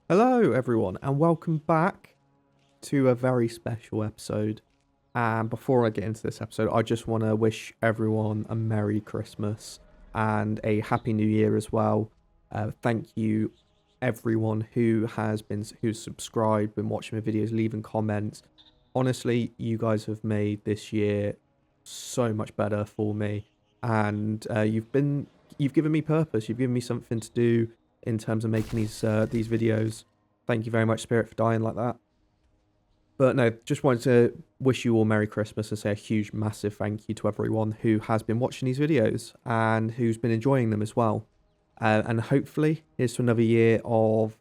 Hello, everyone, and welcome back to a very special episode. And before I get into this episode, I just want to wish everyone a Merry Christmas and a Happy New Year as well. Thank you, everyone who's subscribed, been watching my videos, leaving comments. Honestly, you guys have made this year so much better for me, and you've given me purpose. You've given me something to do in terms of making these videos. Thank you very much, Spirit, for dying like that. But no, just wanted to wish you all Merry Christmas and say a huge, massive thank you to everyone who has been watching these videos and who's been enjoying them as well. And hopefully, here's to another year of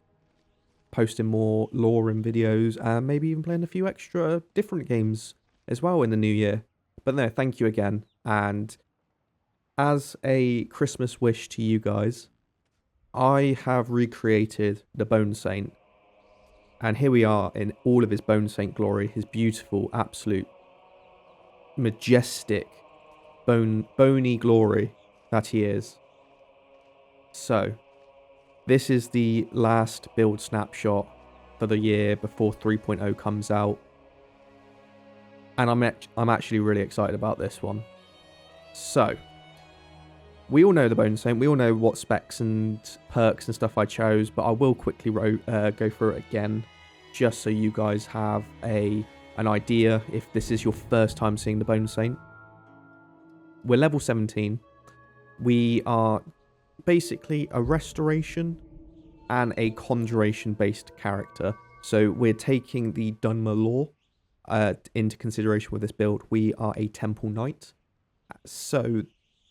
posting more Lorerim videos and maybe even playing a few extra different games as well in the new year. But no, thank you again. And as a Christmas wish to you guys, I have recreated the Bonesaint. And here we are in all of his Bonesaint glory, his beautiful, absolute, majestic, bony glory that he is. So, this is the last build snapshot for the year before 3.0 comes out. And I'm actually really excited about this one. So, we all know the Bonesaint, we all know what specs and perks and stuff I chose, but I will quickly go through it again, just so you guys have an idea if this is your first time seeing the Bonesaint. We're level 17. We are basically a restoration and a conjuration based character. So we're taking the Dunmer lore into consideration with this build. We are a temple knight. So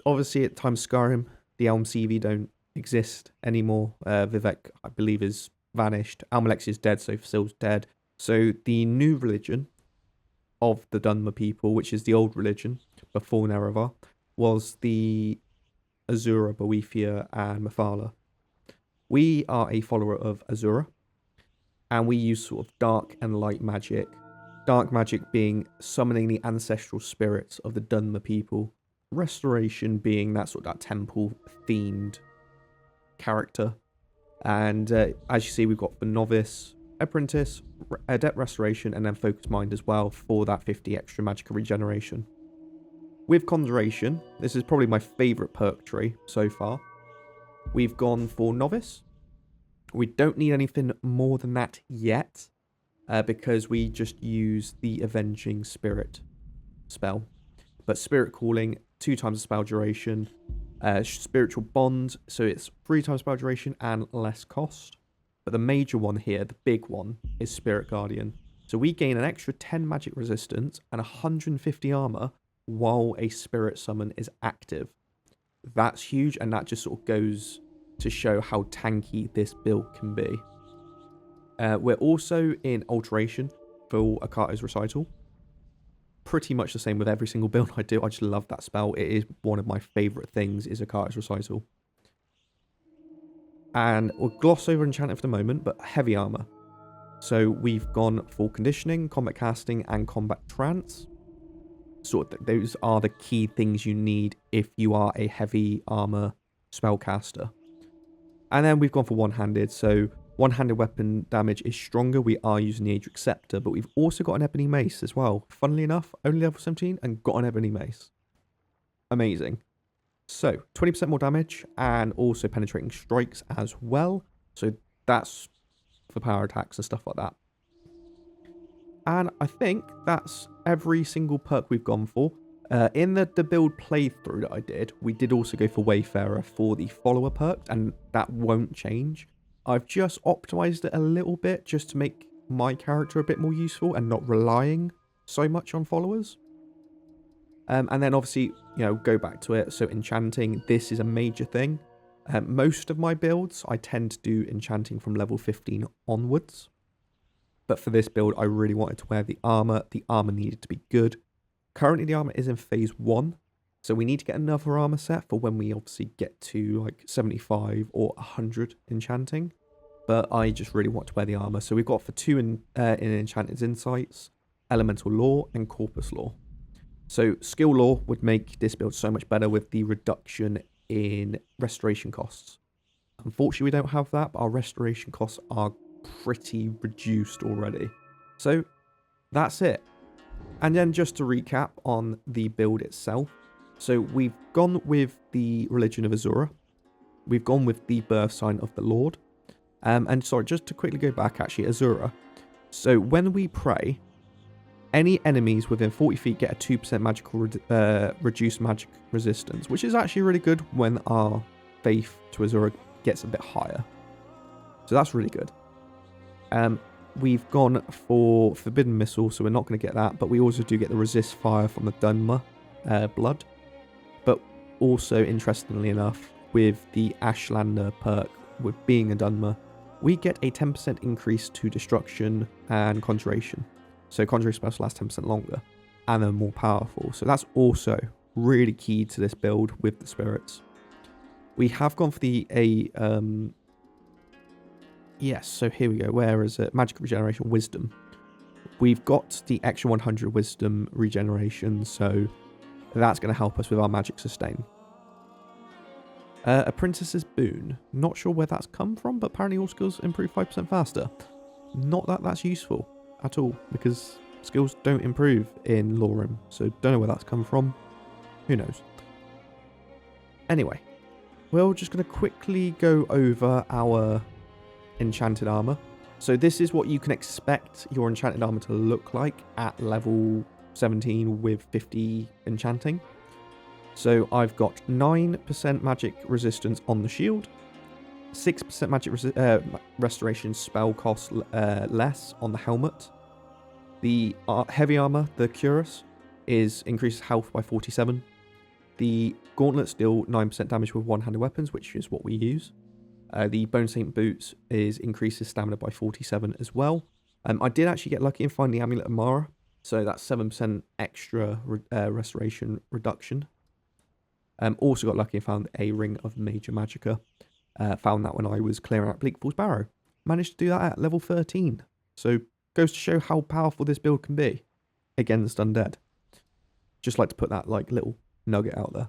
obviously at time Skyrim, the Elm CV don't exist anymore. Vivek, I believe, is vanished. Almalexia is dead, so Fasil's dead. So the new religion of the Dunmer people, which is the old religion before Nerevar, was the Azura, Boethia, and Mephala. We are a follower of Azura, and we use sort of dark and light magic. Dark magic being summoning the ancestral spirits of the Dunmer people. Restoration being that sort of that temple-themed character. And as you see, we've got the Novice, Apprentice, Adept Restoration, and then Focus Mind as well for that 50 extra magical regeneration. With Conjuration, this is probably my favourite perk tree so far. We've gone for Novice. We don't need anything more than that yet, because we just use the Avenging Spirit spell. But Spirit Calling, 2 times the spell duration. Spiritual Bond, so it's 3 times spell duration and less cost. But the major one here, the big one, is Spirit Guardian. So we gain an extra 10 magic resistance and 150 armor while a spirit summon is active. That's huge, and that just sort of goes to show how tanky this build can be. We're also in Alteration for Akato's Recital. Pretty much the same with every single build I do. I just love that spell. It is one of my favourite things, is Akato's Recital. And we'll gloss over Enchanting for the moment, but heavy armor. So we've gone for Conditioning, Combat Casting, and Combat Trance. Those are the key things you need if you are a heavy armor spellcaster. And then we've gone for One-Handed, so one-handed weapon damage is stronger. We are using the Adric Scepter, but we've also got an Ebony Mace as well. Funnily enough, only level 17 and got an Ebony Mace. Amazing. So, 20% more damage and also penetrating strikes as well. So that's for power attacks and stuff like that. And I think that's every single perk we've gone for. In the build playthrough that I did, we did also go for Wayfarer for the follower perk, and that won't change. I've just optimized it a little bit just to make my character a bit more useful and not relying so much on followers. And then obviously, go back to it. So enchanting, this is a major thing. Most of my builds, I tend to do enchanting from level 15 onwards. But for this build, I really wanted to wear the armor. The armor needed to be good. Currently, the armor is in phase 1. So we need to get another armor set for when we obviously get to like 75 or 100 enchanting. But I just really want to wear the armor. So we've got for 2 in Enchanted Insights, Elemental Lore, and Corpus Lore. So skill lore would make this build so much better with the reduction in restoration costs. Unfortunately, we don't have that, but our restoration costs are pretty reduced already. So that's it. And then just to recap on the build itself. So we've gone with the religion of Azura. We've gone with the birth sign of the Lord. And sorry, just to quickly go back actually, Azura. So when we pray, any enemies within 40 feet get a 2% magical reduced magic resistance, which is actually really good when our faith to Azura gets a bit higher. So that's really good. We've gone for Forbidden Missile, so we're not going to get that, but we also do get the resist fire from the Dunmer blood. But also, interestingly enough, with the Ashlander perk, with being a Dunmer, we get a 10% increase to destruction and conjuration. So conjuring spells last 10% longer and are more powerful. So that's also really key to this build with the spirits. We have gone for the yes, so here we go. Where is it? Magic regeneration, wisdom. We've got the extra 100 wisdom regeneration, so that's going to help us with our magic sustain. A princess's boon. Not sure where that's come from, but apparently all skills improve 5% faster. Not that that's useful at all, because skills don't improve in Lorerim, so don't know where that's come from. Who knows? Anyway, we're just going to quickly go over our enchanted armor. So this is what you can expect your enchanted armor to look like at level 17 with 50 enchanting. So I've got 9% magic resistance on the shield, 6% magic restoration spell cost less on the helmet. The heavy armor, the cuirass, increases health by 47. The gauntlets deal 9% damage with one-handed weapons, which is what we use. The Bonesaint boots increases stamina by 47 as well. I did actually get lucky and find the Amulet of Mara, so that's 7% extra restoration reduction. Also got lucky and found a Ring of Major Magicka. Found that when I was clearing out Bleakfall's Barrow. Managed to do that at level 13. So goes to show how powerful this build can be against undead. Just like to put that like little nugget out there.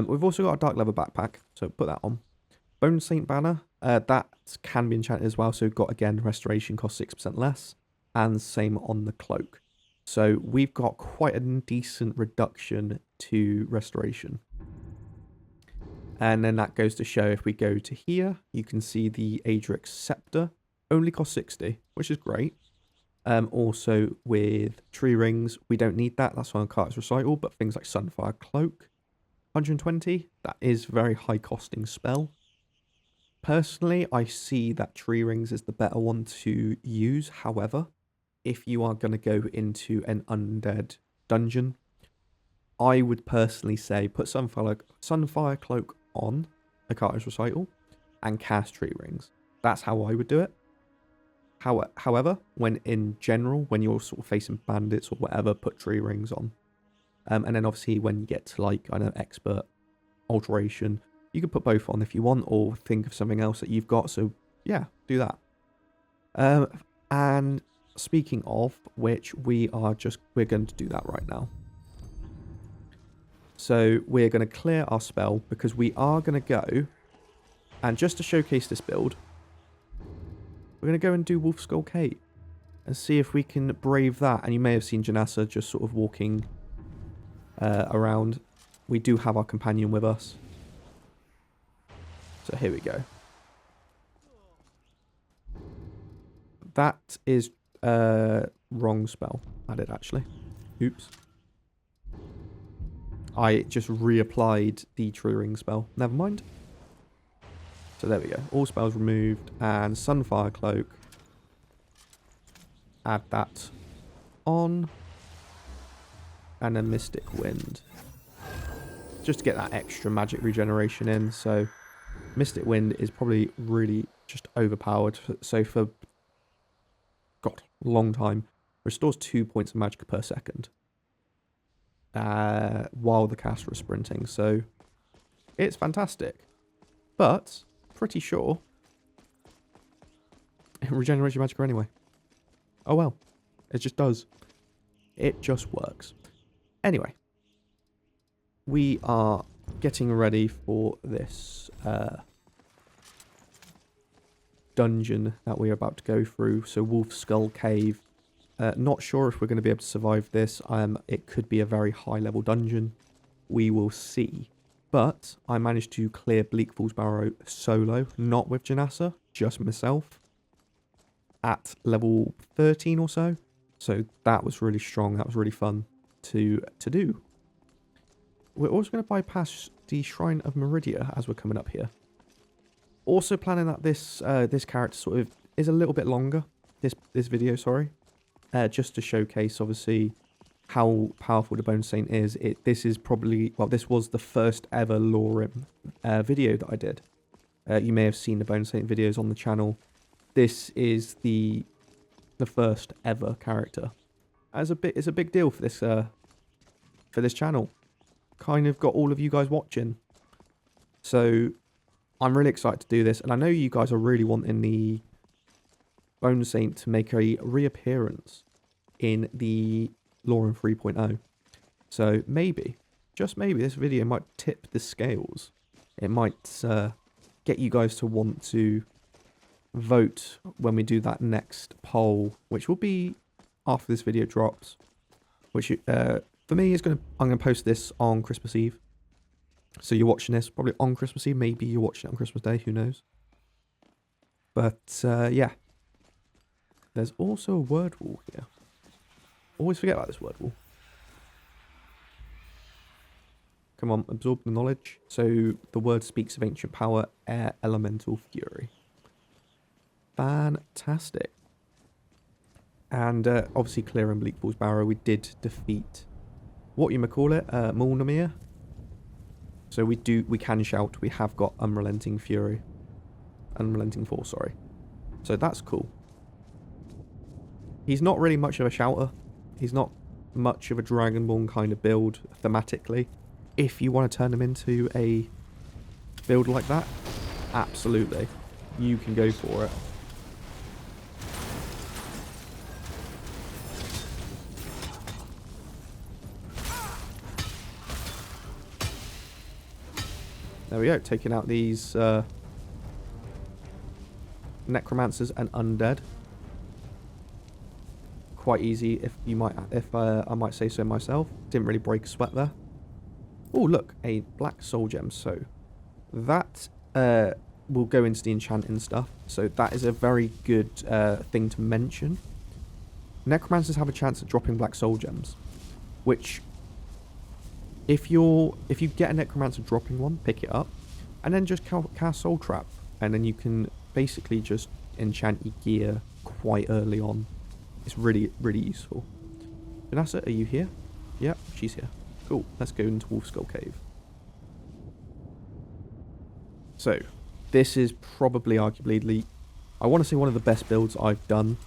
We've also got a dark leather backpack, so put that on. Bonesaint banner, that can be enchanted as well. So got again restoration cost 6% less, and same on the cloak. So we've got quite a decent reduction to restoration. And then that goes to show if we go to here, you can see the Adric Scepter only costs 60, which is great. Also with tree rings, we don't need that. That's on Carter's Recital, but things like Sunfire Cloak, 120, that is very high costing spell. Personally, I see that tree rings is the better one to use. However, if you are going to go into an undead dungeon, I would personally say put Sunfire Cloak on a Carter's Recital and cast tree rings. That's how I would do it. However, when in general, when you're sort of facing bandits or whatever, put tree rings on. And then obviously when you get to like, I know, expert alteration, you can put both on if you want, or think of something else that you've got. So yeah, do that. And speaking of which, we're going to do that right now. So we're going to clear our spell because we are going to go, and just to showcase this build, we're going to go and do Wolfskull Cave and see if we can brave that. And you may have seen Janassa just sort of walking around. We do have our companion with us. So here we go. That is wrong spell added actually. Oops. I just reapplied the tree ring spell. Never mind. So there we go. All spells removed. And Sunfire Cloak. Add that on. And a Mystic Wind. Just to get that extra magic regeneration in. So Mystic Wind is probably really just overpowered. So for, God, a long time. Restores 2 points of magic per second. While the caster is sprinting. So it's fantastic. But pretty sure it regenerates your magic anyway. Oh well. It just does. It just works. Anyway. We are getting ready for this dungeon that we're about to go through. So Wolfskull Cave. Not sure if we're going to be able to survive this. It could be a very high level dungeon. We will see. But I managed to clear Bleak Falls Barrow solo, not with Janassa, just myself, at level 13 or so. So that was really strong. That was really fun to do. We're also going to bypass the Shrine of Meridia as we're coming up here. Also planning that this character sort of is a little bit longer. This video, sorry, just to showcase obviously how powerful the Bonesaint is. This is probably, well, this was the first ever Lorerim video that I did. You may have seen the Bonesaint videos on the channel. This is the first ever character. It's a big deal for this channel. Kind of got all of you guys watching. So I'm really excited to do this, and I know you guys are really wanting the Bonesaint to make a reappearance in the Lorerim 3.0. So maybe, just maybe, this video might tip the scales. It might get you guys to want to vote when we do that next poll, which will be after this video drops. Which for me I'm gonna post this on Christmas Eve. So you're watching this probably on Christmas Eve. Maybe you're watching it on Christmas Day. Who knows? But yeah, there's also a word wall here. Always forget about this word wall. Come on, absorb the knowledge. So the word speaks of ancient power, air, elemental, fury. Fantastic. And obviously clearing Bleak Falls Barrow, we did defeat what you may call it, Mulnamir. So we can shout. We have got unrelenting fury, unrelenting force. Sorry. So that's cool. He's not really much of a shouter. He's not much of a Dragonborn kind of build thematically. If you want to turn him into a build like that, absolutely, you can go for it. There we go, taking out these necromancers and undead. Quite easy, if I might say so myself. Didn't really break a sweat there. Oh, look, a black soul gem. So that will go into the enchanting stuff. So that is a very good thing to mention. Necromancers have a chance at dropping black soul gems, which if you get a necromancer dropping one, pick it up, and then just cast Soul Trap, and then you can basically just enchant your gear quite early on. It's really, really useful. Vanessa, are you here? Yep, she's here. Cool, let's go into Wolfskull Cave. So, this is probably arguably, I want to say, one of the best builds I've done.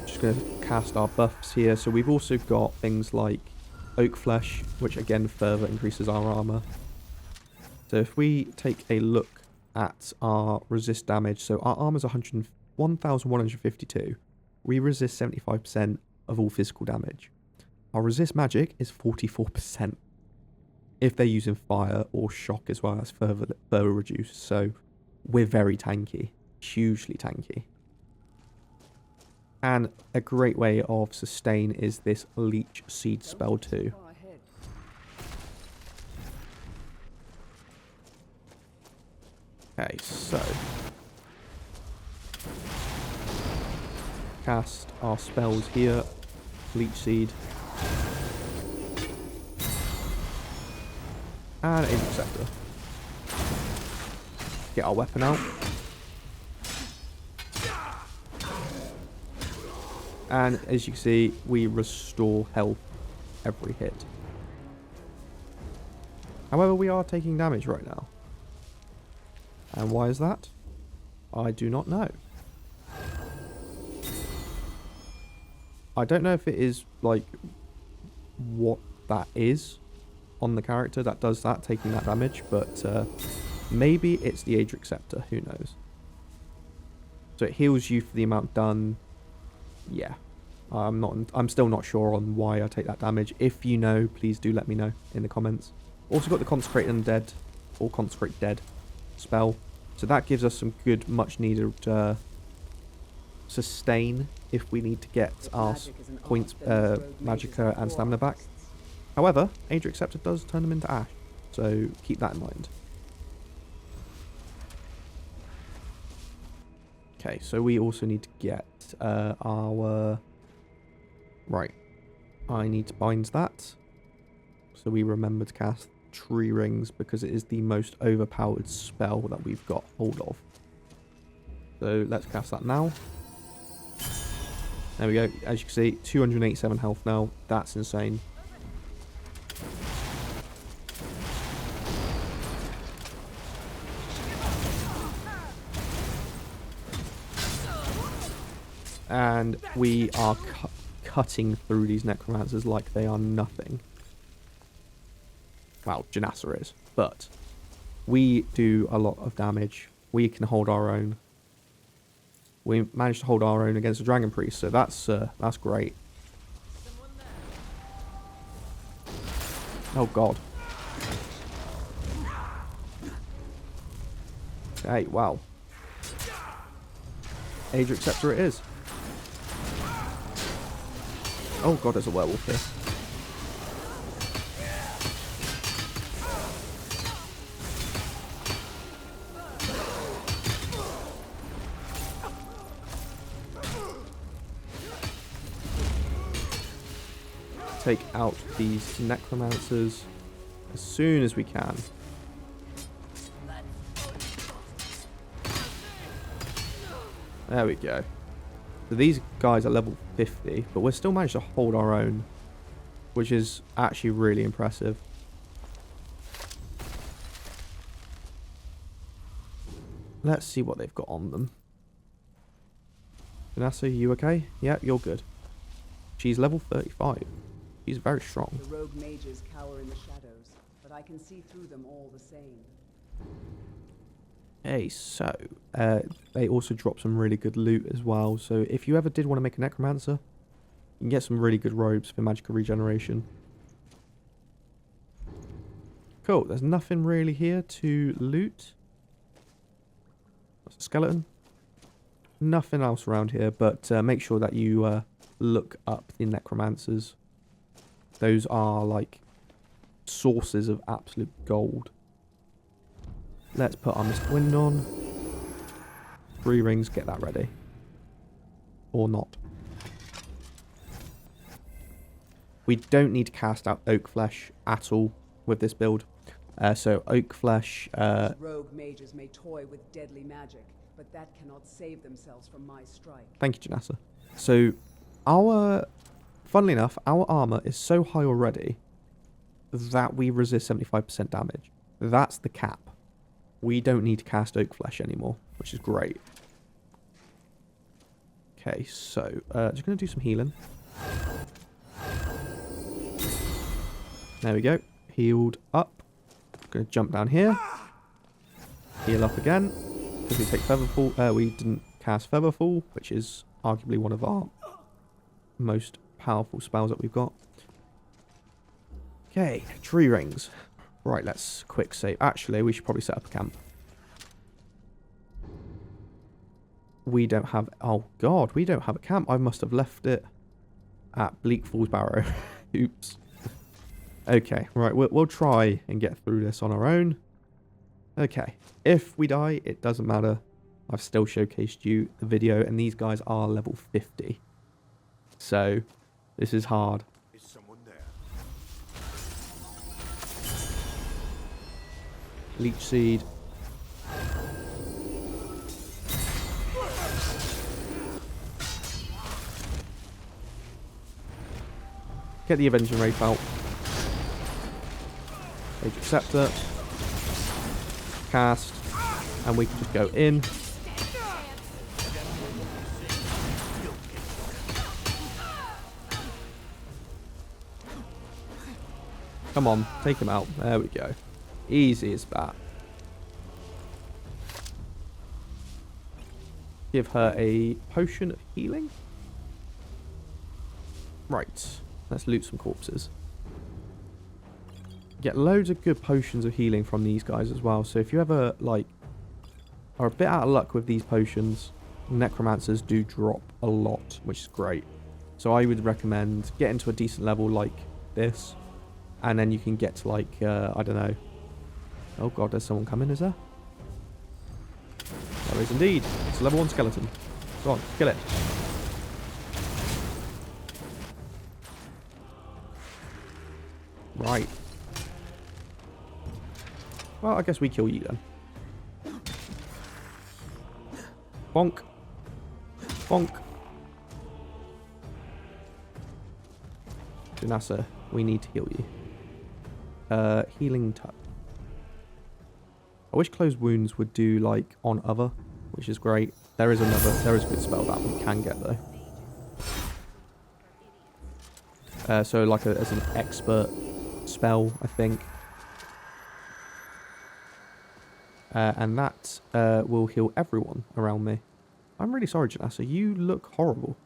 Just going to cast our buffs here. So we've also got things like Oak Flesh, which again further increases our armor. So if we take a look at our resist damage, so our armor is 1,152. We resist 75% of all physical damage. Our resist magic is 44%. If they're using fire or shock as well, that's further reduced. So we're very tanky, hugely tanky. And a great way of sustain is this Leech Seed spell too. Okay, so cast our spells here. Leech Seed. And Ancient Scepter. Get our weapon out. And as you can see, we restore health every hit. However, we are taking damage right now. And why is that? I do not know. I don't know if it is, like, what that is on the character that does that, taking that damage, but maybe it's the Adric Scepter, who knows. So it heals you for the amount done. Yeah, I'm still not sure on why I take that damage. If you know, please do let me know in the comments. Also got the Consecrate Undead, or Consecrate Dead spell. So that gives us some good, much needed sustain if we need to get our points, magicka and stamina back. However, Aether Acceptor does turn them into ash, so keep that in mind. Okay, so we also need to get our... Right, I need to bind that. So we remember to cast Tree Rings because it is the most overpowered spell that we've got hold of. So let's cast that now. There we go. As you can see, 287 health now. That's insane. And we are cutting through these necromancers like they are nothing. Well, Janassa is, but we do a lot of damage. We can hold our own. We managed to hold our own against the Dragon Priest, so that's great. Oh god. Hey, wow. Aether Acceptor it is. Oh god, there's a werewolf here. Take out these necromancers as soon as we can. There we go. So these guys are level 50, but we're still managed to hold our own, which is actually really impressive. Let's see what they've got on them. Vanessa, you okay? Yeah, you're good. She's level 35. She's very strong. The rogue mages cower in the shadows, but I can see through them all the same. Okay, so they also drop some really good loot as well. So if you ever did want to make a necromancer, you can get some really good robes for magical regeneration. Cool. There's nothing really here to loot. That's a skeleton. Nothing else around here, but make sure that you look up the necromancers. Those are like sources of absolute gold. Let's put our Mist Wind on. 3 rings, get that ready. Or not. We don't need to cast out Oak Flesh at all with this build. So Oak Flesh... rogue mages may toy with deadly magic, but that cannot save themselves from my strike. Thank you, Janassa. So funnily enough, our armor is so high already that we resist 75% damage. That's the cap. We don't need to cast Oak Flesh anymore, which is great. Okay, so just going to do some healing. There we go. Healed up. Going to jump down here. Heal up again. Because we take Featherfall. We didn't cast Featherfall, which is arguably one of our most powerful spells that we've got. Okay, tree rings. Right, let's quick save. Actually, we should probably set up a camp. We don't have... Oh, God, we don't have a camp. I must have left it at Bleak Falls Barrow. Oops. Okay, right, we'll try and get through this on our own. Okay, if we die, it doesn't matter. I've still showcased you the video, and these guys are level 50. So, this is hard. Is someone there? Leech Seed. Get the Avenging Wraith out. Aether Acceptor. Cast. And we can just go in. Come on, take him out. There we go. Easy as that. Give her a potion of healing. Right. Let's loot some corpses. Get loads of good potions of healing from these guys as well. So if you ever, like, are a bit out of luck with these potions. Necromancers do drop a lot, which is great. So I would recommend getting to a decent level like this. And then you can get to like, I don't know. Oh god, there's someone coming, is there? There is indeed. It's a level 1 skeleton. Go on, kill it. Right. Well, I guess we kill you then. Bonk. Bonk. Janassa, we need to heal you. Healing touch. I wish closed wounds would do like on other, which is great. There is a good spell that we can get though. So like as an expert spell, I think. And that will heal everyone around me. I'm really sorry, Janassa. You look horrible.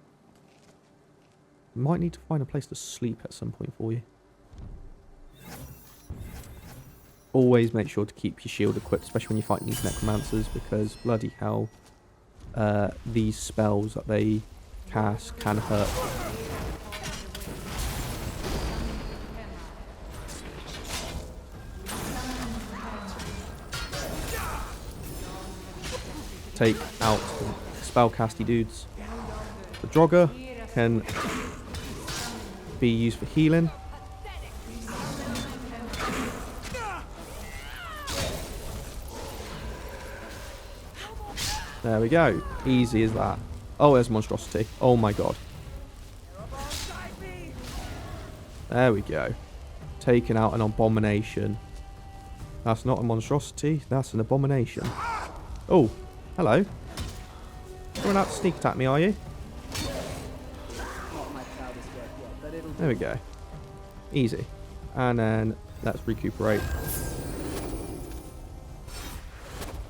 Might need to find a place to sleep at some point for you. Always make sure to keep your shield equipped, especially when you're fighting these necromancers, because bloody hell, these spells that they cast can hurt. Take out spellcasty dudes. The Drogger can be used for healing. There we go. Easy as that. Oh, there's monstrosity. Oh my god. There we go. Taking out an abomination. That's not a monstrosity. That's an abomination. Oh, hello. You're out to sneak attack me, are you? There we go. Easy. And then let's recuperate.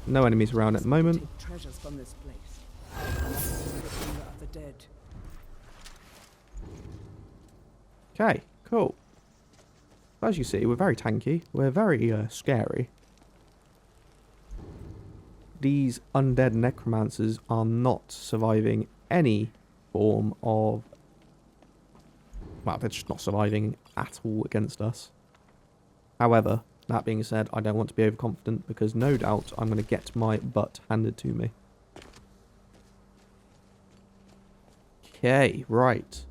No enemies around at the moment. Treasures from this place. The dead. Okay, cool. As you see, we're very tanky. We're very scary. These undead necromancers are not surviving any form of... Well, they're just not surviving at all against us. However, that being said, I don't want to be overconfident because no doubt I'm going to get my butt handed to me. Okay, right.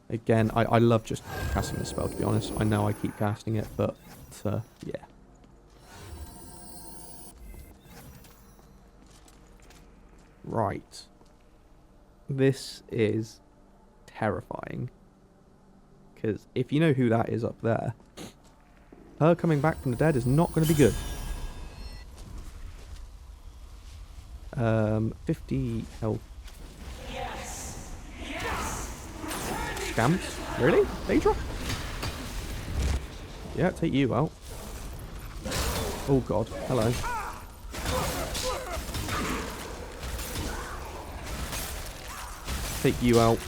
Again, I love just casting this spell, to be honest. I know I keep casting it, but yeah. Right. This is terrifying. Because if you know who that is up there, her coming back from the dead is not going to be good. 50 health. Yes. Yes. Scamps? Really? Daedra? Yeah, take you out. Oh god, hello. Take you out.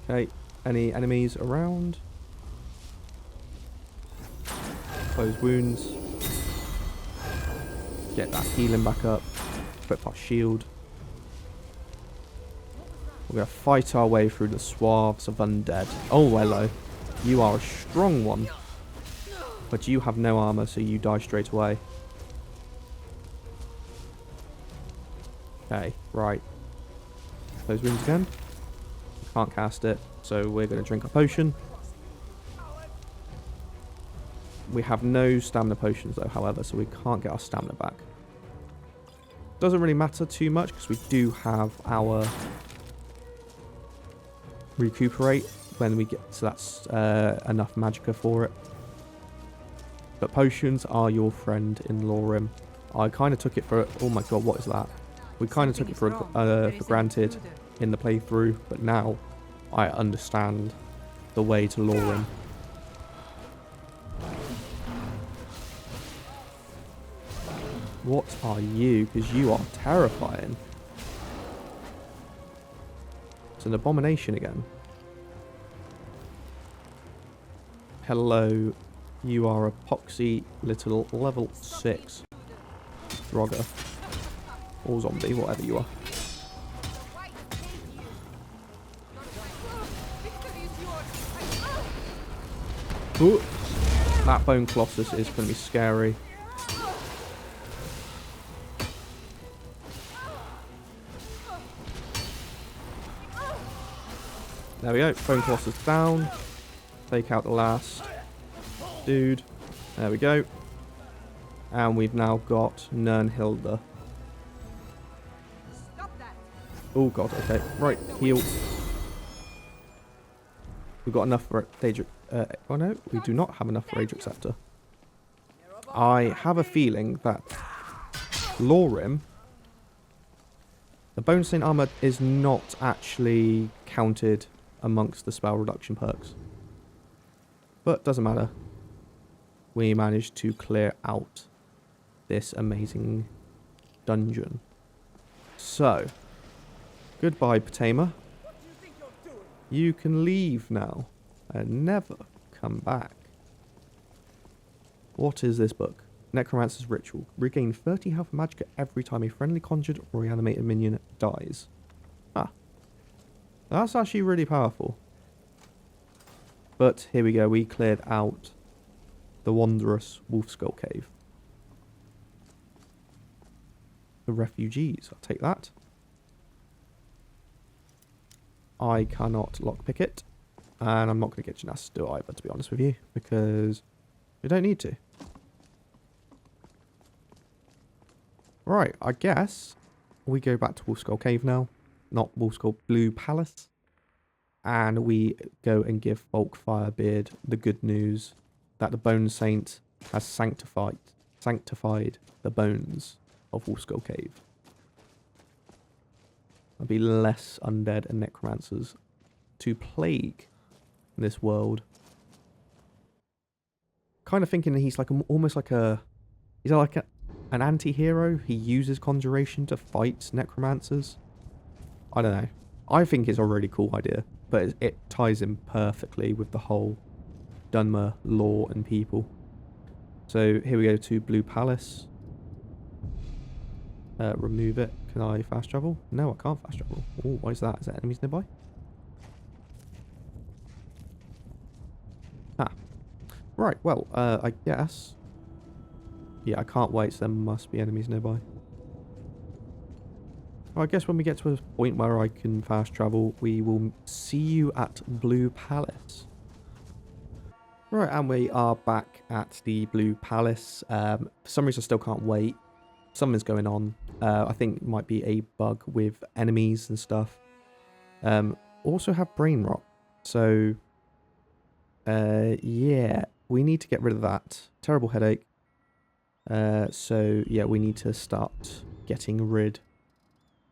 Okay, any enemies around? Close wounds. Get that healing back up. Equip our shield. We're going to fight our way through the swaths of undead. Oh, hello. You are a strong one. But you have no armor, so you die straight away. Okay, right. Close wounds again. Can't cast it, so we're going to drink a potion. We have no stamina potions though, however, so we can't get our stamina back. Doesn't really matter too much because we do have our recuperate when we get, so that's enough magicka for it. But potions are your friend in Lorerim. I kind of took it for, oh my god, what is that? We kind of took it for granted in the playthrough, but now I understand the way to Lorerim. What are you? Because you are terrifying. It's an abomination again. Hello, You are a poxy little level 6 Drogger. Or zombie, whatever you are. Ooh. That Bone Colossus is going to be scary. There we go. Bone Colossus down. Take out the last dude. There we go. And we've now got Nirnhilda. Oh god, okay. Right, heal. We've got enough for Daedric. Oh no, we do not have enough for Daedric Scepter. I have a feeling that Lorerim, the Bonesaint armor, is not actually counted amongst the spell reduction perks. But doesn't matter. We managed to clear out this amazing dungeon. So, goodbye, Potema. You can leave now and never come back. What is this book? Necromancer's Ritual. Regain 30 health and magic every time a friendly conjured or reanimated minion dies. Ah. That's actually really powerful. But here we go. We cleared out the wondrous Wolfskull Cave. The refugees. I'll take that. I cannot lockpick it. And I'm not going to get Jonas to do it either, to be honest with you. Because we don't need to. Right, I guess we go back to Wolfskull Cave now. Not Wolfskull, Blue Palace. And we go and give Falk Firebeard the good news that the Bonesaint has sanctified the bones of Wolfskull Cave. There'll be less undead and necromancers to plague this world. Kind of thinking that he's like almost like a... He's like an anti-hero. He uses conjuration to fight necromancers. I don't know. I think it's a really cool idea. But it ties in perfectly with the whole Dunmer lore and people. So here we go to Blue Palace. Remove it. Can I fast travel? No, I can't fast travel. Oh, why is that? Is there enemies nearby? Ah. Right, well, I guess. Yeah, I can't wait, so there must be enemies nearby. Well, I guess when we get to a point where I can fast travel, we will see you at Blue Palace. Right, and we are back at the Blue Palace. For some reason, I still can't wait. Something's going on. I think it might be a bug with enemies and stuff. Also have brain rot. So, yeah, we need to get rid of that. Terrible headache. So, yeah, we need to start getting rid.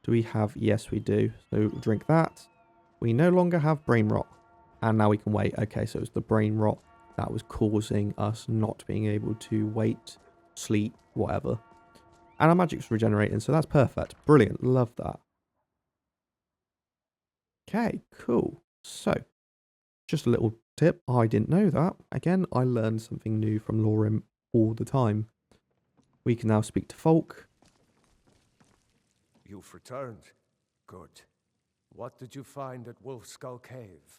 Do we have? Yes, we do. So, drink that. We no longer have brain rot. And now we can wait. Okay, so it's the brain rot that was causing us not being able to wait, sleep, whatever. And our magic's regenerating, so that's perfect. Brilliant. Love that. Okay, cool. So, just a little tip. I didn't know that. Again, I learned something new from Lorerim all the time. We can now speak to Falk. You've returned. Good. What did you find at Wolfskull Cave?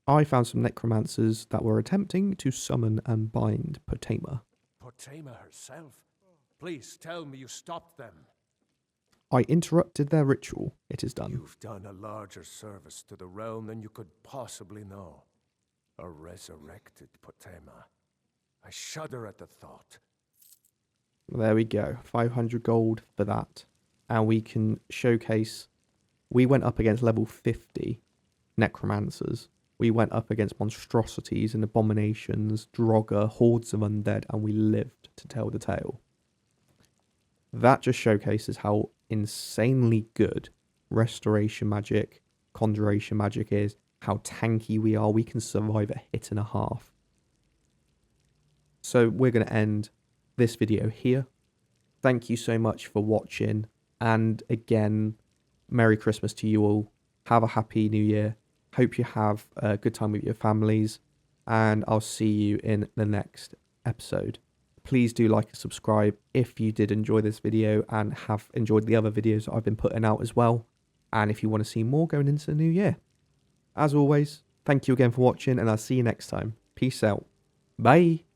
I found some necromancers that were attempting to summon and bind Potema. Potema herself? Please tell me you stopped them. I interrupted their ritual. It is done. You've done a larger service to the realm than you could possibly know. A resurrected Potema. I shudder at the thought. There we go. 500 gold for that. And we can showcase... We went up against level 50 necromancers. We went up against monstrosities and abominations, Draugr, hordes of undead, and we lived to tell the tale. That just showcases how insanely good restoration magic, conjuration magic is, how tanky we are. We can survive a hit and a half. So we're going to end this video here. Thank you so much for watching. And again, Merry Christmas to you all. Have a happy New Year. Hope you have a good time with your families. and I'll see you in the next episode. Please do like and subscribe if you did enjoy this video and have enjoyed the other videos that I've been putting out as well. And if you want to see more going into the new year. As always, thank you again for watching, and I'll see you next time. Peace out. Bye.